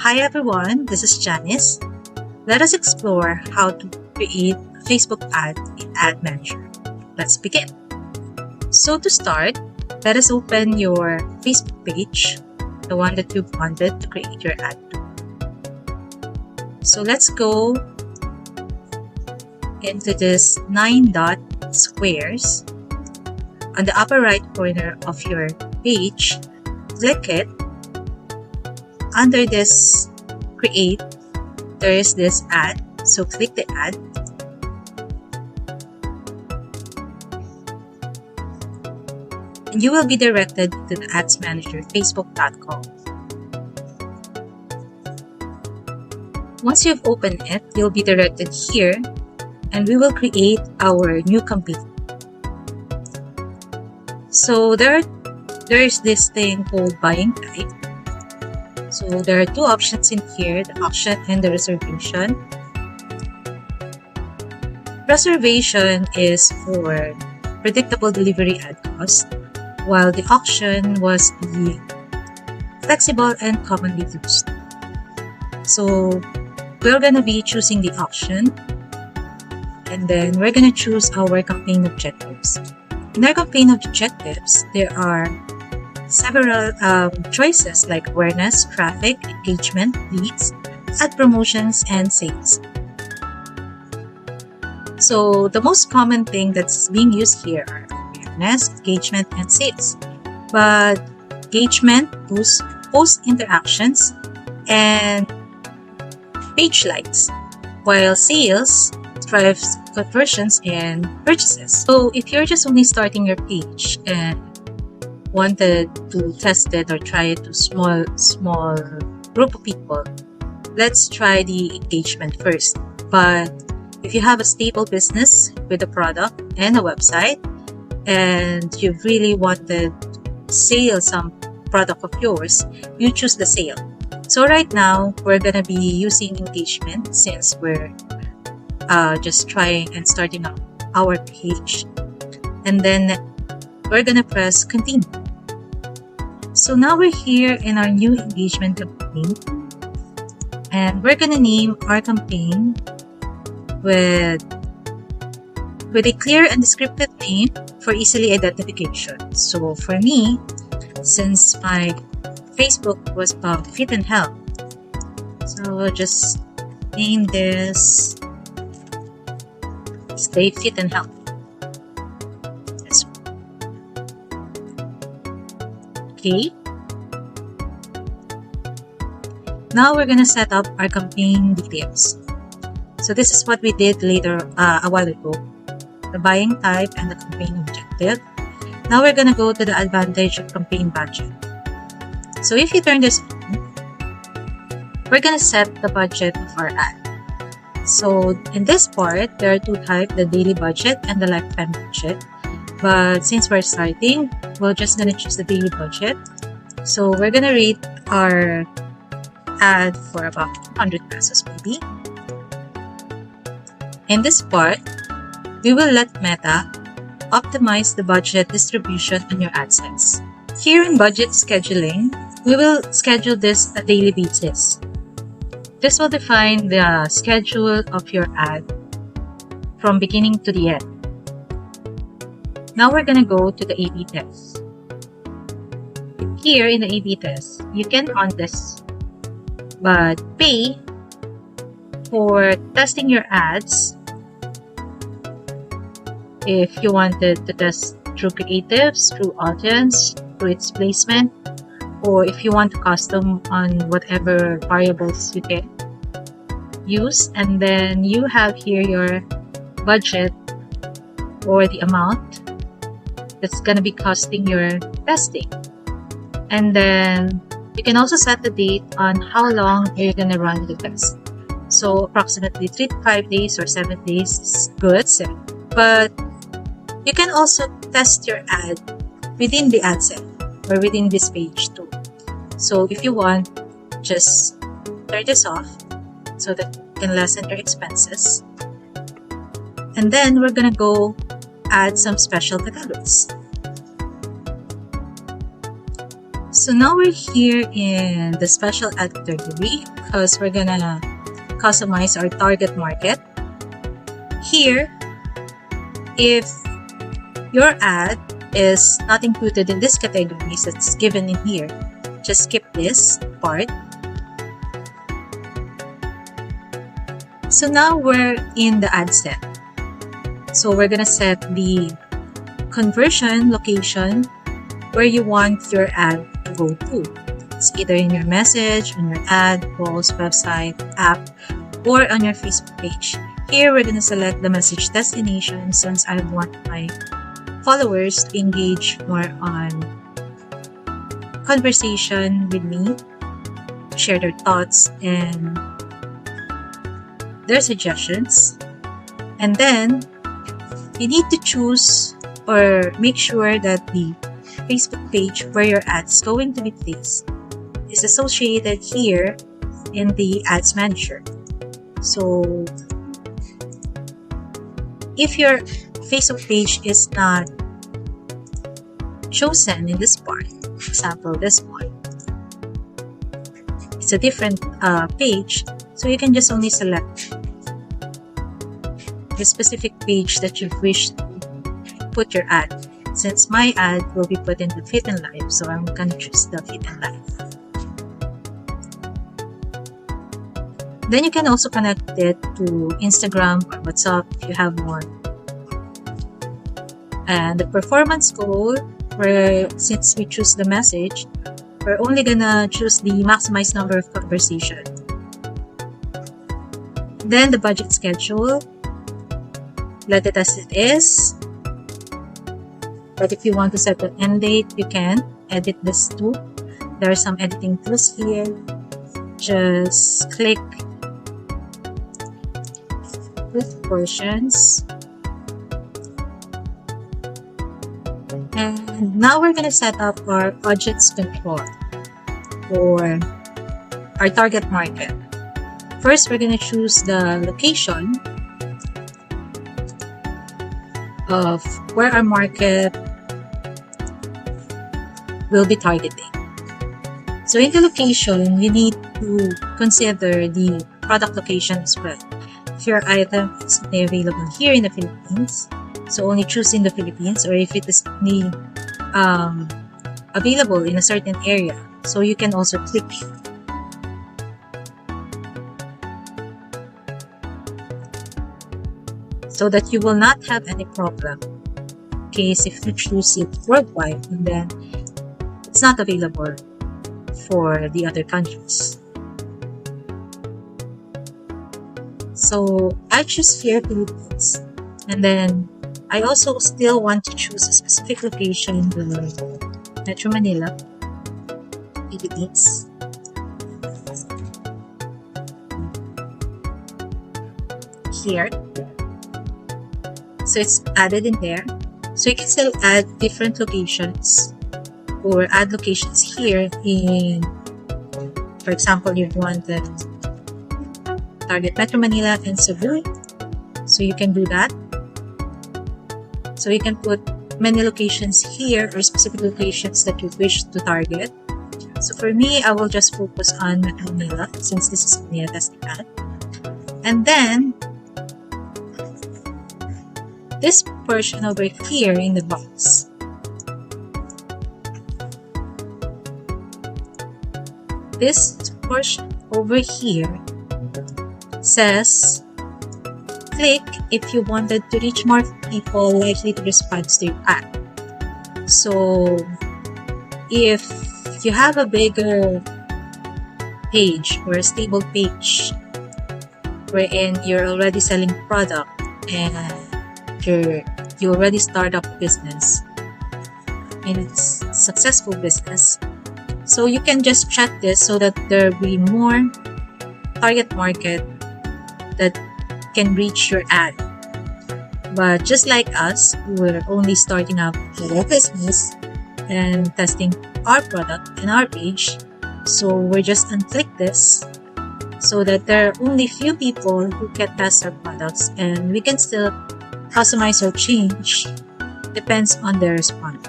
Hi everyone, this is Janice. Let us explore how to create a Facebook ad in Ad Manager. Let's begin. So to start, let us open your Facebook page, the one that you wanted to create your ad to. So let's go into this 9-dot squares. On the upper right corner of your page, click it. Under this create, there is this ad, so click the ad. And you will be directed to the Ads Manager, facebook.com. Once you've opened it, you'll be directed here, and we will create our new campaign. So there is this thing called buying type. So there are two options in here, the auction and the reservation. Reservation is for predictable delivery ad cost, while the auction was the flexible and commonly used. So we're going to be choosing the auction, and then we're going to choose our campaign objectives. In our campaign objectives, there are several choices like awareness, traffic, engagement, leads, ad promotions, and sales. So the most common thing that's being used here are awareness, engagement, and sales. But engagement boosts post interactions and page likes, while sales drives conversions and purchases. So if you're just only starting your page and wanted to test it or try it to small group of people, let's try the engagement first. But if you have a stable business with a product and a website, and you really wanted to sell some product of yours, you choose the sale. So right now, we're gonna be using engagement since we're just trying and starting up our page. And then we're gonna press continue. So now we're here in our new engagement campaign, and we're gonna name our campaign with a clear and descriptive name for easily identification. So for me, since my Facebook was about fit and health, so I'll just name this Stay Fit and Healthy. Okay. Now we're gonna set up our campaign details. So this is what we did later a while ago. The buying type and the campaign objective. Now we're gonna go to the advantage of campaign budget. So if you turn this on, we're gonna set the budget of our ad. So in this part, there are two types, the daily budget and the lifetime budget. But since we're starting, we're just gonna choose the daily budget. So we're gonna rate our ad for about 200 pesos maybe. In this part, we will let Meta optimize the budget distribution on your AdSense. Here in budget scheduling, we will schedule this a daily basis. This will define the schedule of your ad from beginning to the end. Now we're gonna go to the A/B test. Here in the A/B test, you can run this, but pay for testing your ads if you wanted to test through creatives, through audience, through its placement, or if you want to custom on whatever variables you can use. And then you have here your budget or the amount that's going to be costing your testing. And then you can also set the date on how long you're going to run the test. So approximately 3 to 5 days or 7 days is good. But you can also test your ad within the ad set or within this page too. So if you want, just turn this off so that you can lessen your expenses. And then we're gonna go add some special categories. So now we're here in the special ad category because we're gonna customize our target market. Here, if your ad is not included in this category, so it's given in here, just skip this part. So now we're in the ad set. So we're gonna set the conversion location where you want your ad to go to. It's either in your message, on your ad, post, website, app, or on your Facebook page. Here, we're going to select the message destination since I want my followers to engage more on conversation with me, share their thoughts and their suggestions. And then, you need to choose or make sure that the Facebook page where your ad's going to be placed is associated here in the Ads Manager. So, if your Facebook page is not chosen in this part, for example, this one, it's a different page, so you can just only select the specific page that you wish to put your ad. Since my ad will be put in the Fit and Life, so I'm gonna choose the Fit and Life. Then you can also connect it to Instagram or WhatsApp if you have one. And the performance goal, where since we choose the message, we're only gonna choose the maximized number of conversation. Then the budget schedule, let it as it is. But if you want to set an end date, you can edit this too. There are some editing tools here. Just click portions. And now we're going to set up our audience control for our target market. First, we're going to choose the location of where our market will be targeting. So in the location, you need to consider the product location as well. If your item is only available here in the Philippines, so only choose in the Philippines, or if it is only available in a certain area, so you can also click it. So that you will not have any problem in case if you choose it worldwide and then it's not available for the other countries. So I choose here Philippines, and then I also still want to choose a specific location, Metro Manila, Philippines. Here. So it's added in there. So you can still add different locations or add locations here in, for example, you wanted target Metro Manila and Cebu. So you can do that. So you can put many locations here or specific locations that you wish to target. So for me, I will just focus on Metro Manila since this is Manila testing ad. And then this portion over here in the box, this portion over here says click if you wanted to reach more people likely to respond to your ad. So if you have a bigger page or a stable page wherein you're already selling product and you already start up business and it's successful business, so you can just check this so that there will be more target market that can reach your ad. But just like us, we're only starting up our business and testing our product and our page, so we're just unclick this so that there are only few people who can test our products, and we can still customize or change depends on their response.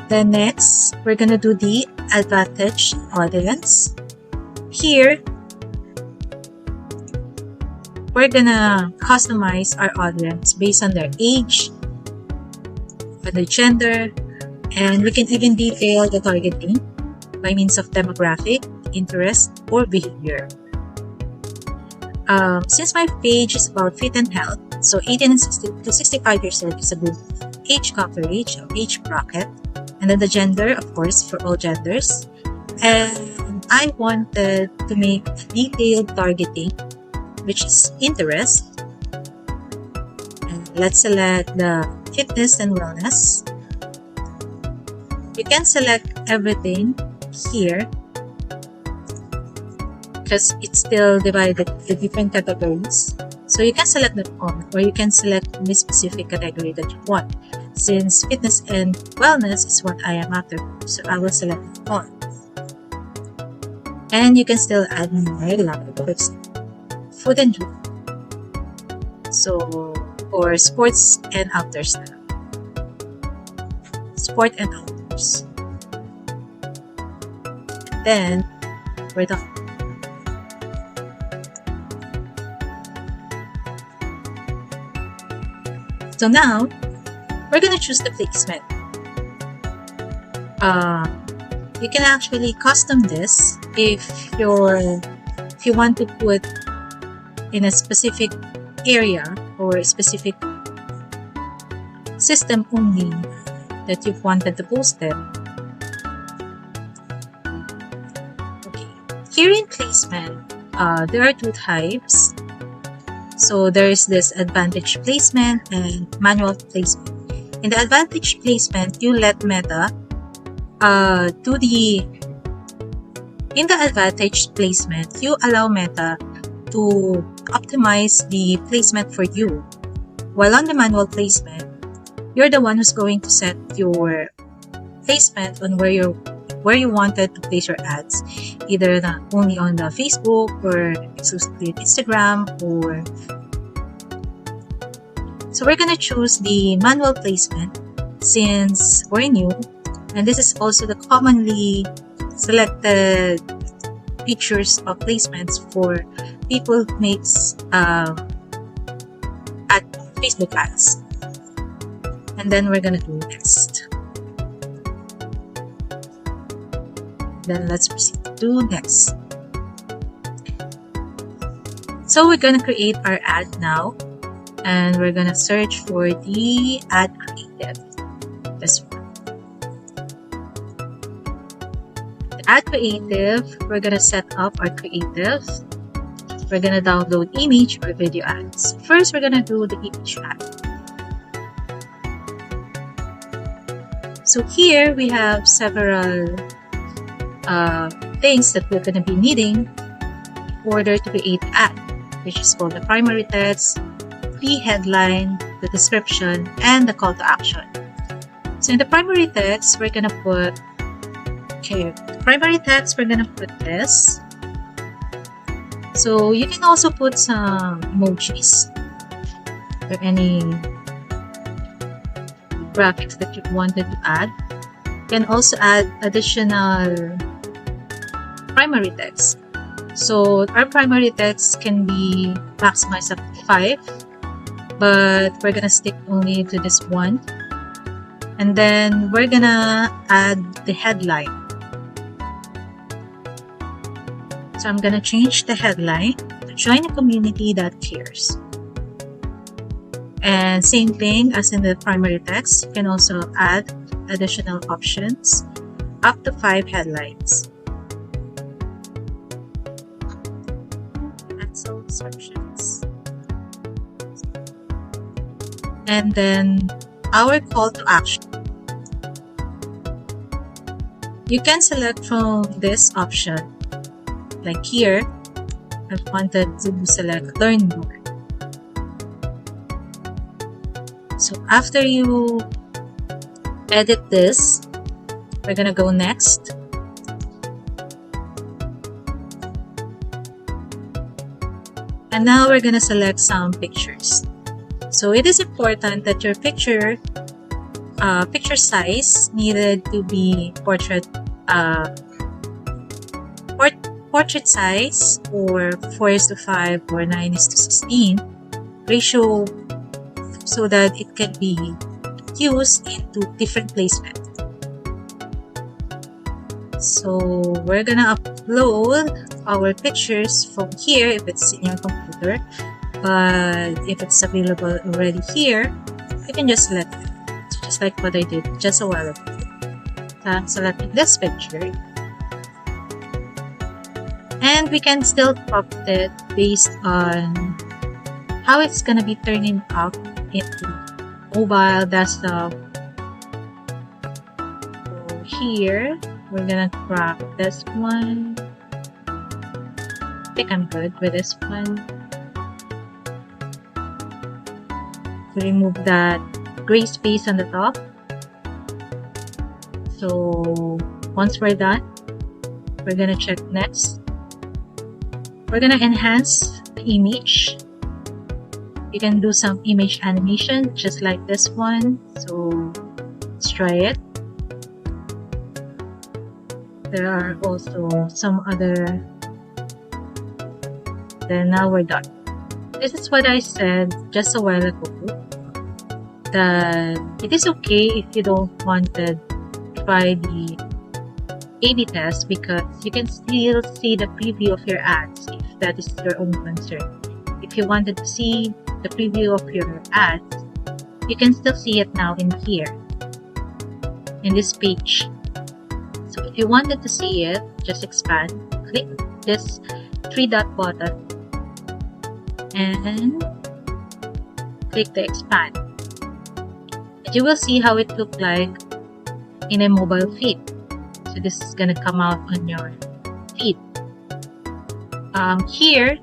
Then next, we're gonna do the advantage audience. Here, we're gonna customize our audience based on their age, on their gender, and we can even detail the targeting by means of demographic, interest, or behavior. Since my page is about fit and health, so 18 and 60 to 65 years old is a good age coverage or age bracket. And then the gender, of course, for all genders. And I wanted to make detailed targeting, which is interest. And let's select the fitness and wellness. You can select everything here because it's still divided into different categories. So you can select them all, or you can select any specific category that you want. Since fitness and wellness is what I am after, so I will select all. And you can still add more like food and drink. So, or sports and outdoor stuff. Sport and outdoors. And then, we're done. So now, we're gonna choose the placement. You can actually custom this if you want to put in a specific area or a specific system only that you've wanted to post it. Okay. Here in placement, there are two types. So there is this advantage placement and manual placement. In the advantage placement, you let Meta in the advantage placement, you allow Meta to optimize the placement for you. While on the manual placement, you're the one who's going to set your placement on where you wanted to place your ads, either only on the Facebook or exclusively Instagram or. So we're gonna choose the manual placement since we're new, and this is also the commonly selected features of placements for people who makes at Facebook ads. And then we're gonna do next. Then let's proceed to next. So we're gonna create our ad now, and we're gonna search for the ad creative. This one. The ad creative, we're gonna set up our creative. We're gonna download image or video ads. First, we're gonna do the image ad. So here we have several things that we're gonna be needing in order to create ad, which is called the primary text, the headline, the description, and the call to action. So in the primary text, we're gonna put, this. So you can also put some emojis or any graphics that you wanted to add. You can also add additional primary text. So our primary text can be maximized up to 5, but we're gonna stick only to this one. And then we're gonna add the headline. So I'm gonna change the headline to join a community that cares. And same thing as in the primary text, you can also add additional options up to 5 headlines. Cancel descriptions. And then our call to action. You can select from this option. Like here, I wanted to select learn more. So after you edit this, we're gonna go next. And now we're gonna select some pictures. So it is important that your picture picture size needed to be portrait size, or 4:5 or 9:16 ratio, so that it can be used into different placement. So we're gonna upload our pictures from here if it's in your computer, but if it's available already here, you can just select it, just like what I did just a while ago. I'm selecting this picture, and we can still crop it based on how it's gonna be turning out into mobile, desktop. So here we're gonna crop this one. I think I'm good with this one. To remove that gray space on the top. So once we're done, we're gonna check next. We're gonna enhance the image. You can do some image animation just like this one. So let's try it. There are also some other. Then now we're done. This is what I said just a while ago, that it is okay if you don't want to try the A/B test, because you can still see the preview of your ads if that is your own concern. If you wanted to see the preview of your ads, you can still see it now in here, in this page. So if you wanted to see it, just expand, click this 3-dot button, and click the expand. And you will see how it looked like in a mobile feed. So this is gonna come out on your feed. Here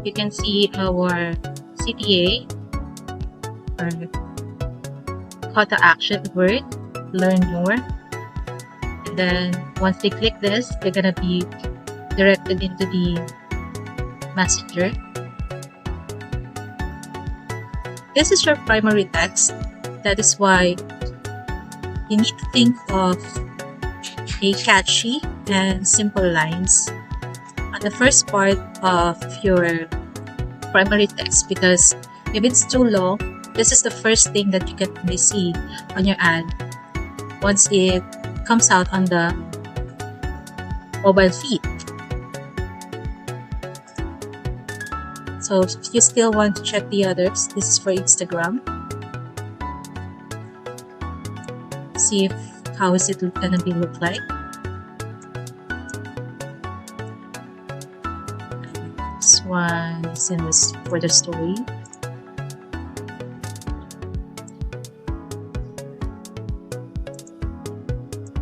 you can see our CTA, or call to action word, learn more. And then once they click this, they're gonna be directed into the messenger. This is your primary text. That is why you need to think of a catchy and simple lines on the first part of your primary text, because if it's too long, this is the first thing that you can only see on your ad once it comes out on the mobile feed. So if you still want to check the others, this is for Instagram. See how is it gonna be look like. This one is in this for the story.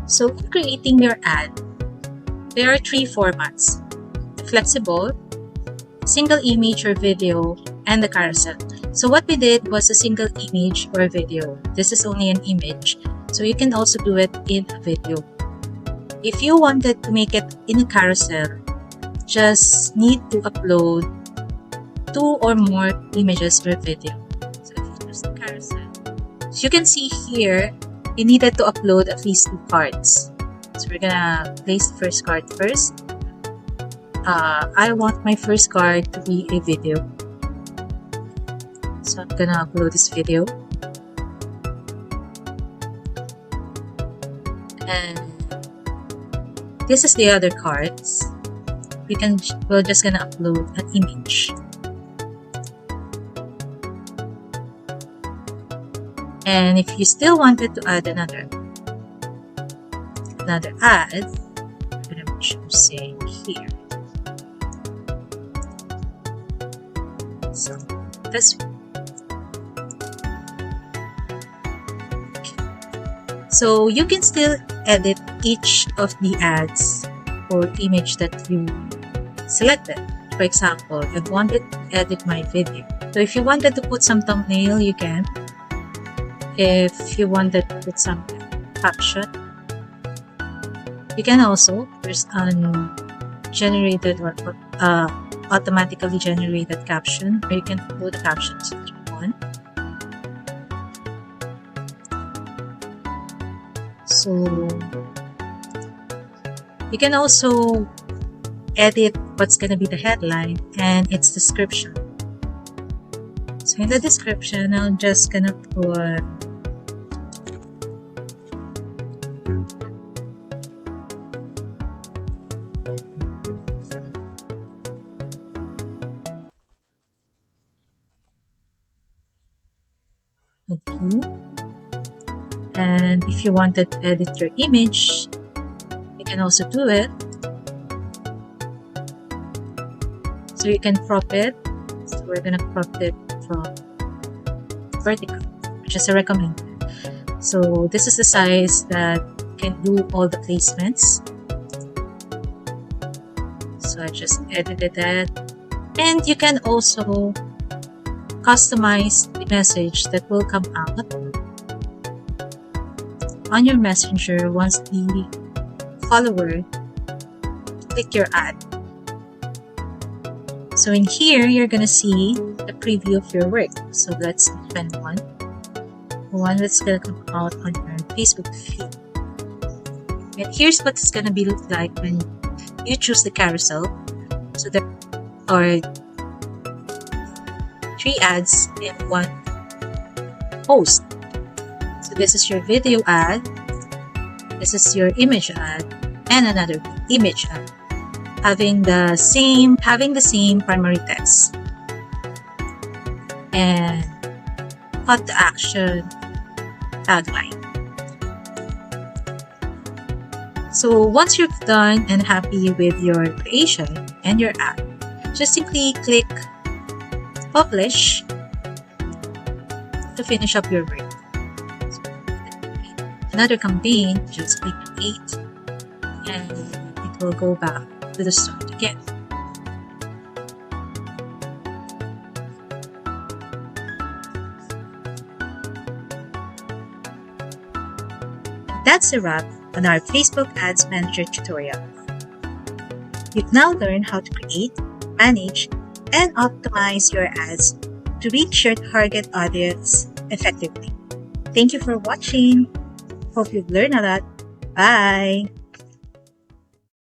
So for creating your ad, there are 3 formats: the flexible, single image or video, and the carousel. So what we did was a single image or video. This is only an image, so you can also do it in a video. If you wanted to make it in a carousel, just need to upload 2 or more images per video. So if you choose the carousel, so you can see here, you needed to upload at least 2 cards. So we're gonna place the first card first. I want my first card to be a video, so I'm gonna upload this video. And this is the other cards. We're just gonna upload an image. And if you still wanted to add another ad, I'm gonna choose say here. So this one. So you can still edit each of the ads or image that you selected. For example, I wanted to edit my video. So if you wanted to put some thumbnail, you can. If you wanted to put some caption, you can also. There's generated or automatically generated caption, or you can put the captions if you want. So you can also edit what's going to be the headline and its description. So in the description, I'm just going to put okay. And if you wanted to edit your image, you can also do it. So you can crop it. So we're gonna crop it from vertical, which is a recommended. So this is the size that can do all the placements. So I just edited that. And you can also customize the message that will come out on your messenger once the follower click your ad. So in here, you're gonna see the preview of your work. So let's open one. The one that's gonna come out on your Facebook feed. And here's what it's gonna be look like when you choose the carousel. So there are 3 ads in one post. So this is your video ad, this is your image ad, and another image ad, having the same primary text and call to action tagline. So once you're done and happy with your creation and your ad, just simply click publish to finish up your work. So, another campaign, just click create and it will go back to the start again. That's a wrap on our Facebook Ads Manager tutorial. You've now learned how to create, manage, and optimize your ads to reach your target audience effectively. Thank you for watching. Hope you've learned a lot. Bye!